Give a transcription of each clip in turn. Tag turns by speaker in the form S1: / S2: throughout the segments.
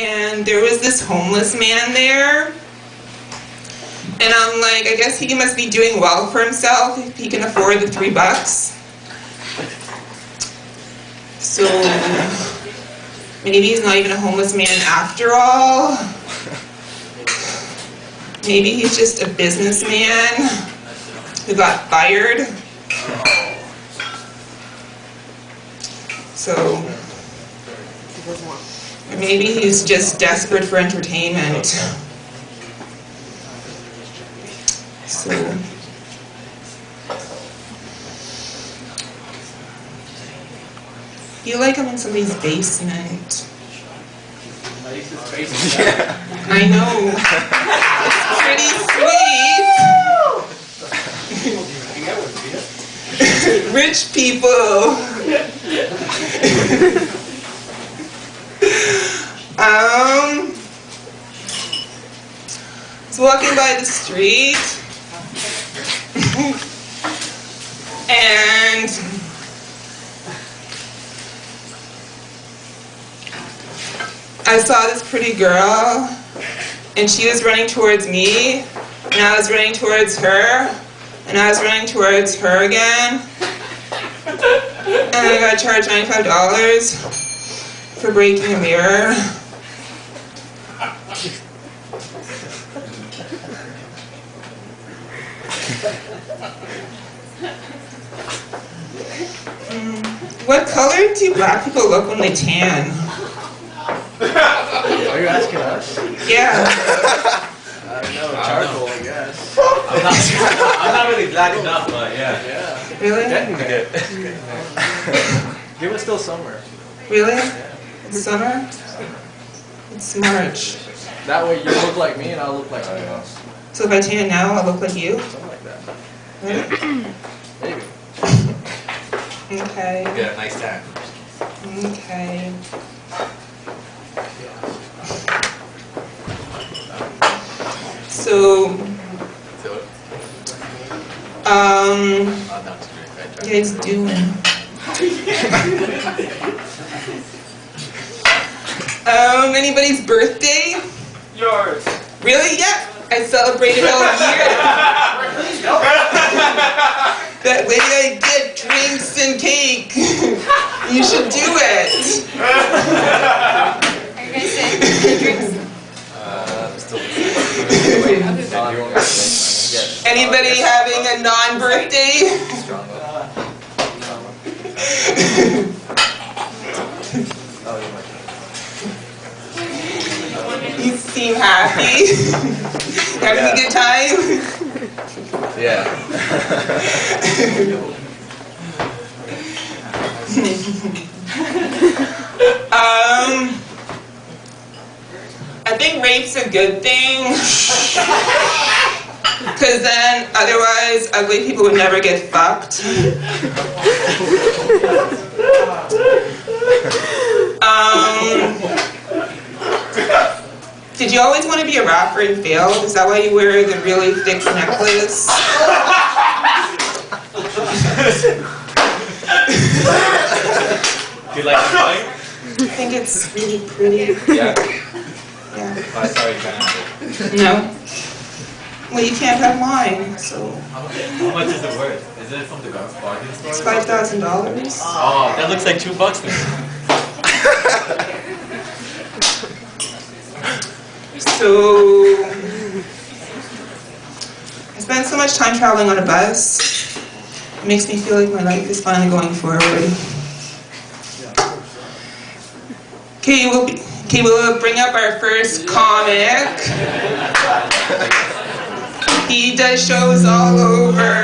S1: and there was this homeless man there. And I'm like, I guess he must be doing well for himself if he can afford the $3. So maybe he's not even a homeless man after all. Maybe he's just a businessman who got fired. So, or maybe he's just desperate for entertainment. So, I feel like I'm in somebody's basement. I know. It's pretty sweet. Rich people. I was walking by the street and I saw this pretty girl and she was running towards me and I was running towards her and I was running towards her again and I got charged $95 for breaking a mirror. What color do black people look when they tan?
S2: Are you asking us?
S1: Yeah.
S2: I don't know, charcoal, I guess.
S3: I'm not really black enough, but yeah.
S2: Yeah.
S1: Really?
S2: Give us still summer.
S1: Really? It's summer? It's March.
S2: That way you look like me and I'll look like someone else.
S1: So if I tan now, I'll look like you?
S2: Something like that.
S1: Really?
S2: Maybe.
S1: Okay.
S3: Get a nice tan.
S1: Okay. So, how you guys doing? Anybody's birthday?
S4: Yours.
S1: Really? Yeah. I celebrated all year. That way I get drinks and cake. You should do it.
S5: Are you guys saying drinks?
S1: Anybody having a non-birthday? You seem happy. Having a good time?
S2: Yeah.
S1: I think rape's a good thing. Because then, otherwise, ugly people would never get fucked. Did you always want to be a rapper and fail? Is that why you wear the really thick necklace?
S3: Do you like the color?
S1: I think it's really pretty.
S3: Yeah.
S1: Yeah.
S3: Oh, sorry, you can't have it.
S1: No. Well, you can't have mine, so.
S3: How much is it worth? Is it from the bargain store?
S1: It's $5,000.
S3: Oh, that looks like $2 to me.
S1: So, I spent so much time traveling on a bus. It makes me feel like my life is finally going forward. Okay, we'll bring up our first comic. He does shows all over.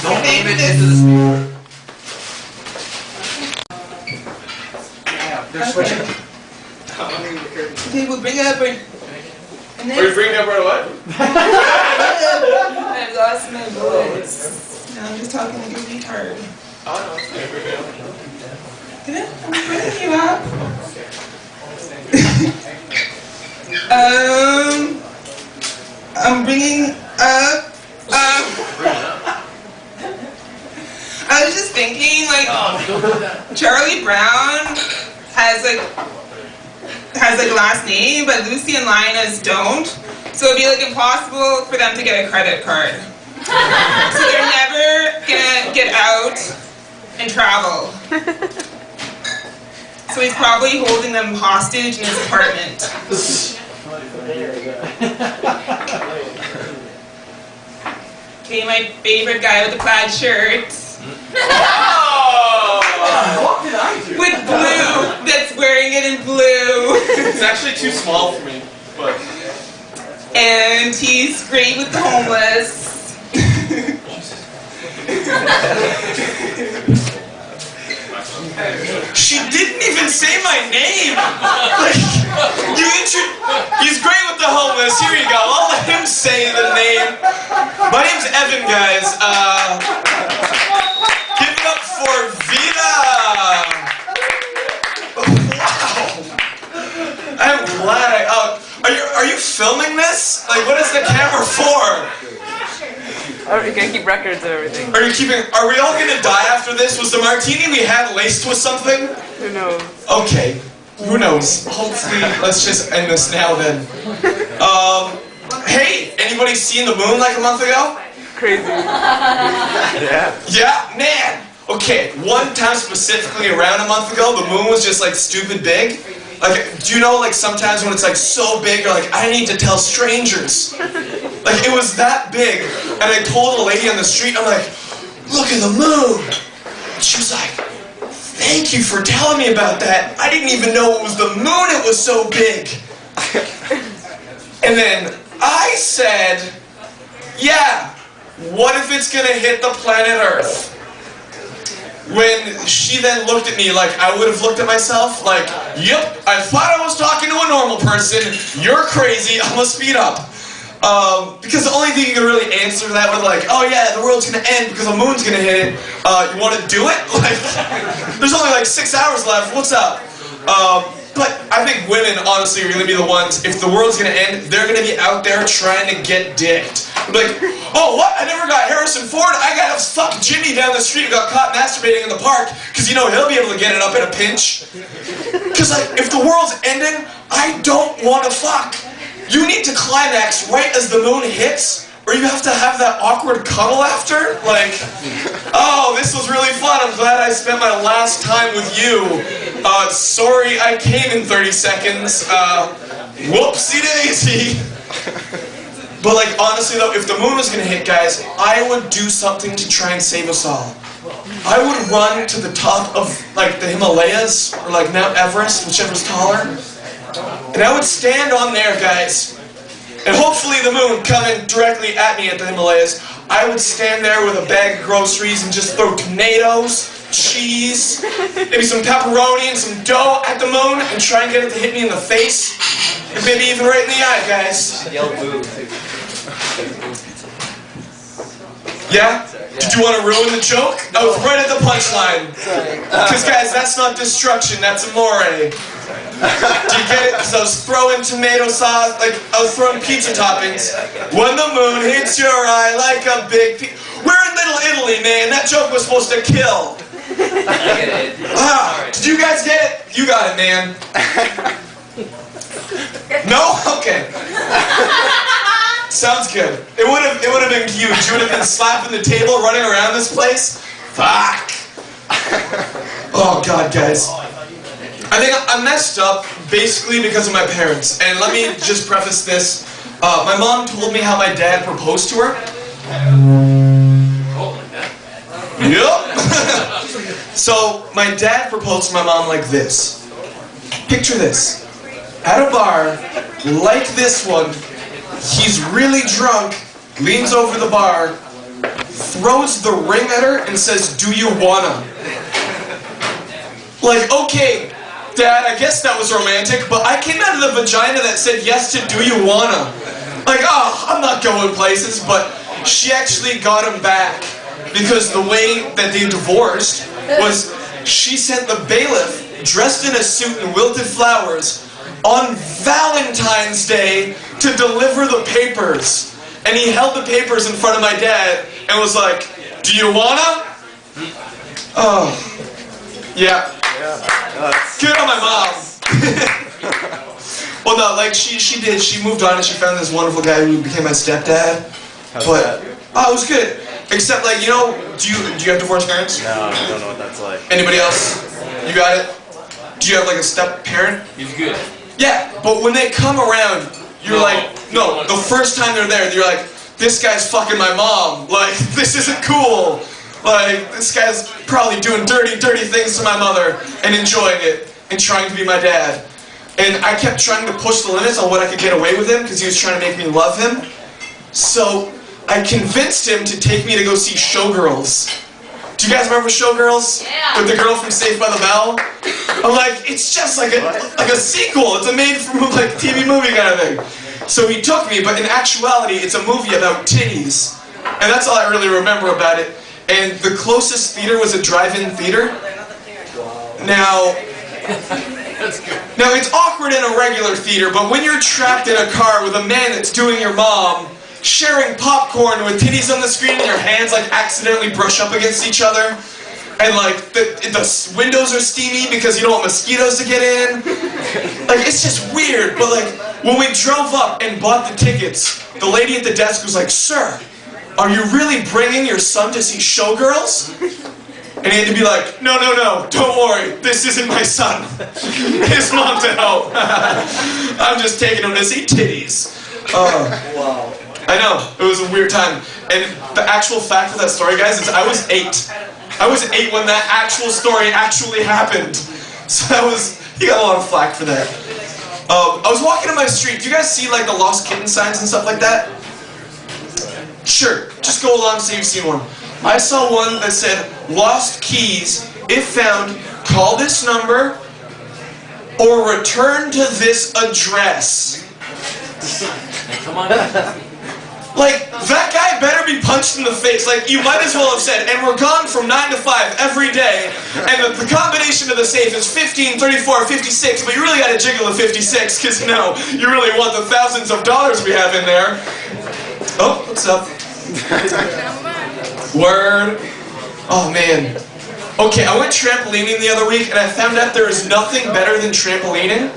S3: Don't
S1: name
S3: it
S1: is-
S3: into the speaker.
S2: They're switching.
S1: Okay, we'll bring up our
S4: Are you bringing up our what?
S1: I've lost my voice. Now I'm just talking like a retard.
S4: Oh, no, it's
S1: I'm bringing you up. I'm bringing up. I was just thinking, like Charlie Brown has like last name, but Lucy and Linus don't. So it'd be like impossible for them to get a credit card. So they're never gonna get out and travel. So he's probably holding them hostage in his apartment. Okay, my favorite guy with the plaid shirt.
S4: Oh! What did I do?
S1: With blue, that's wearing it in blue.
S4: It's actually too small for me, but...
S1: And he's great with the homeless.
S4: She didn't even say my name! Like, he's great with the homeless. Here you go. I'll let him say the name. My name's Evan, guys. Give it up for Vida! Wow! I'm glad are you filming this? Like, what is the camera for?
S5: Are we gonna keep records of everything?
S4: Are we all gonna die after this? Was the martini we had laced with something?
S5: Who knows?
S4: Okay, who knows? Hopefully, let's just end this now then. Hey, anybody seen the moon like a month ago?
S5: Crazy.
S4: Yeah, man! Okay, one time specifically around a month ago, the moon was just like stupid big. Like, do you know, like, sometimes when it's like so big, you're like, I need to tell strangers. Like, it was that big, and I told a lady on the street, I'm like, look at the moon. And she was like, thank you for telling me about that. I didn't even know it was the moon, it was so big. And then I said, yeah, what if it's gonna hit the planet Earth? When she then looked at me like I would have looked at myself, like, yep, I thought I was talking to a normal person, you're crazy, I'm gonna speed up. Because the only thing you can really answer that with, like, oh yeah, the world's gonna end because the moon's gonna hit it, you wanna do it? Like, there's only like 6 hours left, what's up? But I think women, honestly, are gonna be the ones, if the world's gonna end, they're gonna be out there trying to get dicked. Like, oh, what? I never got Harrison Ford. I got fuck Jimmy down the street who got caught masturbating in the park, because, you know, he'll be able to get it up in a pinch. Because, like, if the world's ending, I don't want to fuck. You need to climax right as the moon hits, or you have to have that awkward cuddle after. Like, oh, this was really fun. I'm glad I spent my last time with you. Sorry I came in 30 seconds. Whoopsie daisy. But, like, honestly though, if the moon was gonna hit, guys, I would do something to try and save us all. I would run to the top of, like, the Himalayas, or like Mount Everest, whichever's taller, and I would stand on there, guys, and hopefully the moon coming directly at me at the Himalayas, I would stand there with a bag of groceries and just throw tomatoes, cheese, maybe some pepperoni and some dough at the moon and try and get it to hit me in the face, and maybe even right in the eye, guys.
S2: Yell boo.
S4: Yeah? Did you want to ruin the joke? I was right at the punchline. Because, guys, that's not destruction, that's amore. Do you get it? Because I was throwing tomato sauce, like, I was throwing pizza toppings. When the moon hits your eye like a big We're in Little Italy, man. That joke was supposed to kill.
S2: I get it.
S4: Did you guys get it? You got it, man. No? Okay. Sounds good. It would have been huge. You would have been slapping the table, running around this place. Fuck. Oh God, guys. I think I messed up basically because of my parents. And let me just preface this. My mom told me how my dad proposed to her. Yep. So my dad proposed to my mom like this. Picture this. At a bar like this one, he's really drunk, leans over the bar, throws the ring at her and says, "Do you wanna?" Like, okay, Dad, I guess that was romantic, but I came out of the vagina that said yes to "Do you wanna?" Like, oh, I'm not going places, but she actually got him back. Because the way that they divorced was she sent the bailiff, dressed in a suit and wilted flowers, on Valentine's Day to deliver the papers. And he held the papers in front of my dad and was like, "Do you wanna?" Oh, yeah. Good on my mom. Well, no, like she did. She moved on and she found this wonderful guy who became my stepdad.
S6: How's
S4: But
S6: that?
S4: oh, it was good. Except, like, you know, do you have divorced parents?
S6: No, I don't know what that's like.
S4: Anybody else? You got it? Do you have like a step parent?
S2: He's good.
S4: Yeah, but when they come around, you're like, no, the first time they're there, you're like, this guy's fucking my mom. Like, this isn't cool. Like, this guy's probably doing dirty things to my mother and enjoying it and trying to be my dad. And I kept trying to push the limits on what I could get away with him because he was trying to make me love him. So I convinced him to take me to go see Showgirls. Do you guys remember Showgirls?
S7: Yeah.
S4: With the girl from Saved by the Bell? I'm like, it's just like a sequel. It's a made-for-like TV movie kind of thing. So he took me, but in actuality, it's a movie about titties. And that's all I really remember about it. And the closest theater was a drive-in theater. Now, it's awkward in a regular theater, but when you're trapped in a car with a man that's doing your mom, sharing popcorn with titties on the screen and your hands like accidentally brush up against each other, and like the windows are steamy because you don't want mosquitoes to get in. Like, it's just weird. But like, when we drove up and bought the tickets, the lady at the desk was like, "Sir, are you really bringing your son to see Showgirls?" And he had to be like, no, don't worry, this isn't my son. His mom's at home. I'm just taking him to see titties. Wow. I know, it was a weird time. And the actual fact of that story, guys, is I was 8. I was 8 when that actual story actually happened. So he got a lot of flack for that. I was walking on my street. Do you guys see like the lost kitten signs and stuff like that? Sure, just go along and say you've seen one. I saw one that said, "Lost keys, if found, call this number or return to this address."
S2: Come on.
S4: Like, that guy better be punched in the face. Like, you might as well have said, "And we're gone from 9 to 5 every day, and the combination of the safe is 15, 34, 56, but you really gotta jiggle the 56, because, you know, you really want the thousands of dollars we have in there." Oh, what's up? Word. Oh, man. Okay, I went trampolining the other week, and I found out there is nothing better than trampolining.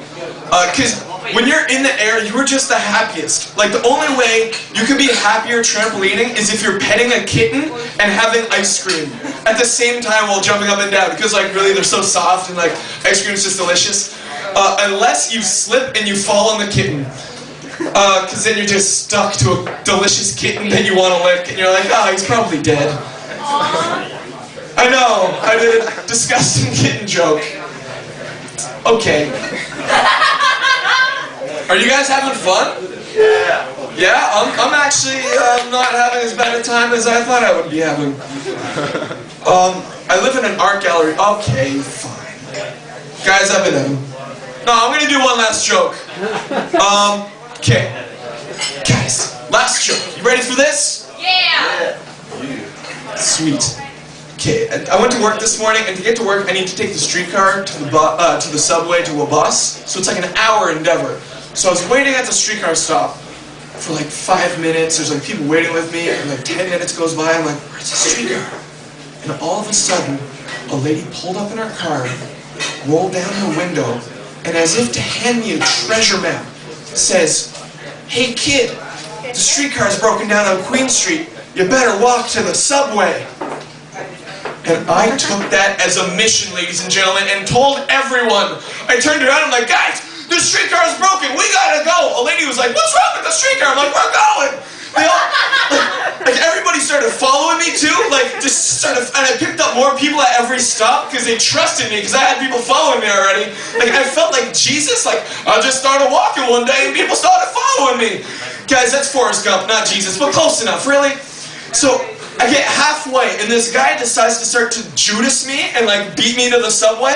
S4: Because when you're in the air, you are just the happiest. Like, the only way you can be happier trampolining is if you're petting a kitten and having ice cream at the same time while jumping up and down. Because, like, really, they're so soft, and, like, ice cream's just delicious. Unless you slip and you fall on the kitten. Because then you're just stuck to a delicious kitten that you want to lick, and you're like, oh, he's probably dead. I know, I did a disgusting kitten joke. Okay. Are you guys having fun? Yeah. Yeah, I'm actually not having as bad a time as I thought I would be having. I live in an art gallery. Okay, fine. Guys, I've been having. No, I'm gonna do one last joke. Okay. Guys, last joke. You ready for this?
S7: Yeah.
S4: Sweet. Okay, I went to work this morning, and to get to work, I need to take the streetcar to the subway to a bus. So it's like an hour endeavor. So I was waiting at the streetcar stop for like 5 minutes. There's like people waiting with me, and like 10 minutes goes by. I'm like, where's the streetcar? And all of a sudden, a lady pulled up in her car, rolled down her window, and as if to hand me a treasure map, says, "Hey kid, the streetcar's broken down on Queen Street. You better walk to the subway." And I took that as a mission, ladies and gentlemen, and told everyone. I turned around, I'm like, "Guys, the streetcar's broken, we gotta go." A lady was like, "What's wrong with the streetcar?" I'm like, "We're going." They all, like everybody started following me too, like just started, and I picked up more people at every stop because they trusted me because I had people following me already. Like I felt like Jesus, like I just started walking one day and people started following me. Guys, that's Forrest Gump, not Jesus, but close enough, really. So I get halfway and this guy decides to start to Judas me and like beat me to the subway.